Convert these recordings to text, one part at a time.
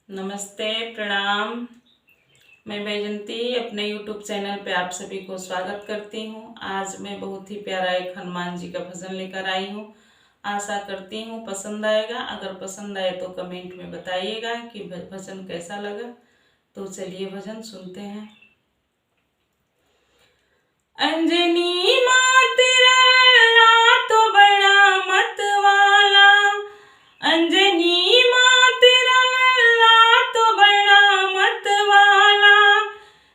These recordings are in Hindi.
नमस्ते, प्रणाम। मैं बैजंती अपने YouTube चैनल पे आप सभी को स्वागत करती हूँ। आज मैं बहुत ही प्यारा एक हनुमान जी का भजन लेकर आई हूँ। आशा करती हूँ पसंद आएगा। अगर पसंद आए तो कमेंट में बताइएगा कि भजन कैसा लगा। तो चलिए भजन सुनते हैं। अंजनी माँ तेरा लल्ला तो बड़ा मत वाला, अंजनी माँ तेरा लल्ला तो बड़ा मत वाला,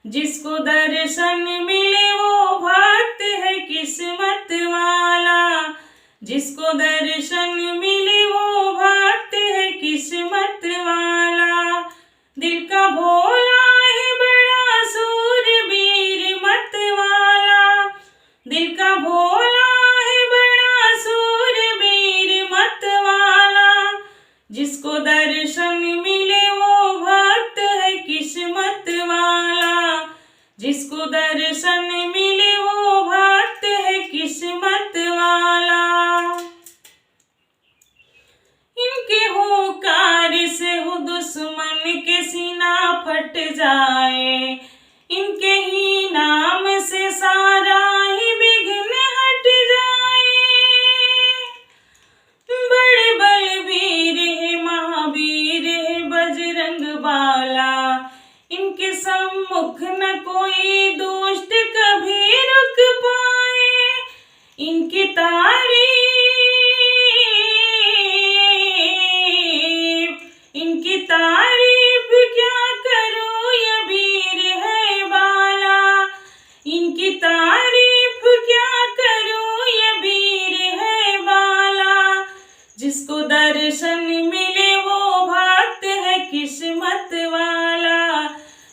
जिसको दर्शन मिले वो भक्त है किस्मत वाला, जिसको दर्शन मिले वो भक्त है किस्मत वाला। दिल का भोला है बड़ा सूरवीर मत वाला, दिल का भोला है बड़ा सूरवीर मत वाला, जिसको दर्शन मिले वो भक्त है किस्मत वाला, जिसको दर्शन मिले वो भक्त है किस्मत वाला। इनके हुंकार से हो दुश्मन के सीना फट जाए, इनके ही नाम से सारा ही विघ्न हट जाए। बड़े बलवीर है महावीर है बजरंग बाला, इनके सम्मुख न कोई दुष्ट कभी रुक पाए। इनकी तारीफ क्या करूं ये वीर है बाला, इनकी तारीफ क्या करूं ये वीर है बाला, जिसको दर्शन मिले वो भक्त है किस्मत वाला,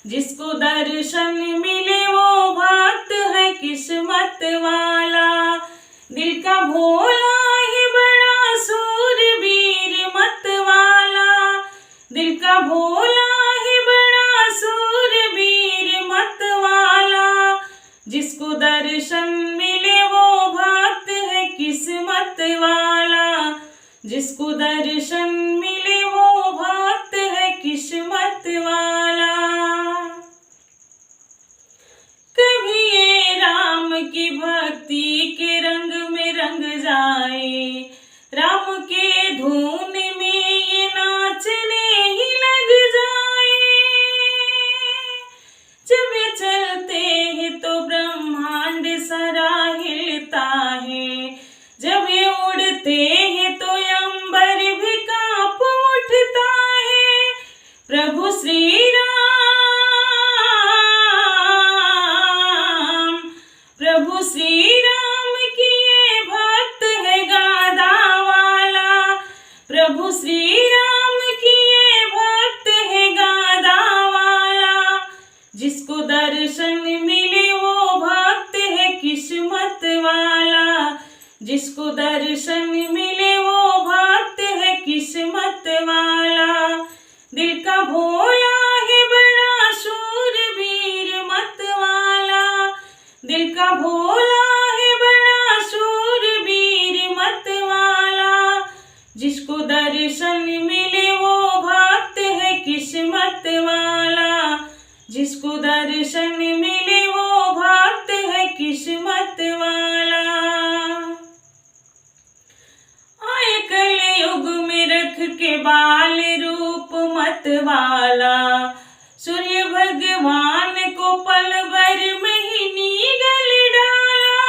जिसको दर्शन मिले वो भक्त है किस्मत वाला। दिल का भोला है बड़ा सूरवीर मत वाला, दिल का भोला है बड़ा सूरवीर मत वाला, जिसको दर्शन मिले वो भक्त है किस्मत वाला, जिसको दर्शन मिले वो भक्त है किस्मत वाला। कभी ये राम की भक्ति के रंग में रंग जाए, राम के धुन में ये नाचने ही लग जाए। जब ये चलते हैं तो ब्रह्मांड सारा हिलता है, जब ये उड़ते हैं तो अंबर भी कांप उठता है। प्रभु श्री राम, प्रभु श्री राम की ये भक्त है गादा वाला, प्रभु श्री राम की ये भक्त है गादा वाला, जिसको दर्शन मिले वो भक्त है किस्मत वाला, जिसको दर्शन मिले वो भक्त है किस्मत वाला। दिल का भोला है बड़ा शूरवीर मत वाला, दिल का भोला है बड़ा शूरवीर मत वाला, जिसको दर्शन मिले वो भक्त है किस्मत वाला, जिसको दर्शन मिले वो भक्त है किस्मत वाला। आए कलयुग में रख के बाल रूप मत वाला, सूर्य भगवान को पल भर में ही निगल डाला।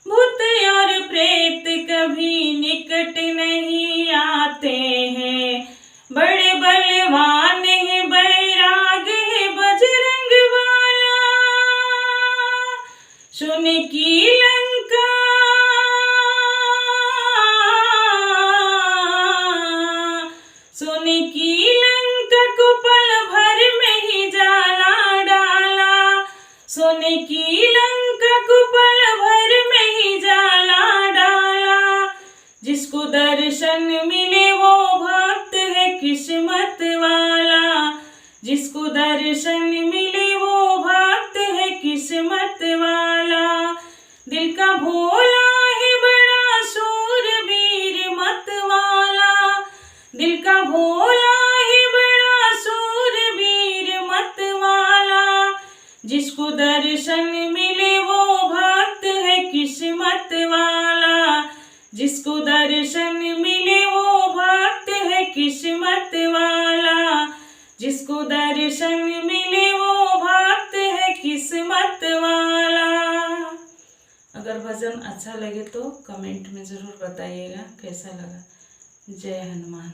भूत और प्रेत कभी निकट नहीं आते हैं, बड़े बलवान है बैराग है बजरंग वाला। सोने की लंका, सोने की लंका को पल भर में ही जला डाला, सोने की लंका को पल भर में ही जला डाला, जिसको दर्शन मिले वो भक्त है किस्मत वाला, जिसको दर्शन मिले वो भक्त है किस्मत वाला। दिल का भोला है बड़ा शूरवीर मत वाला, दिल का भोला जिसको दर्शन मिले वो भक्त है किस्मत वाला, जिसको दर्शन मिले वो भक्त है किस्मत वाला, जिसको दर्शन मिले वो भक्त है किस्मत वाला। अगर भजन अच्छा लगे तो कमेंट में ज़रूर बताइएगा कैसा लगा। जय हनुमान।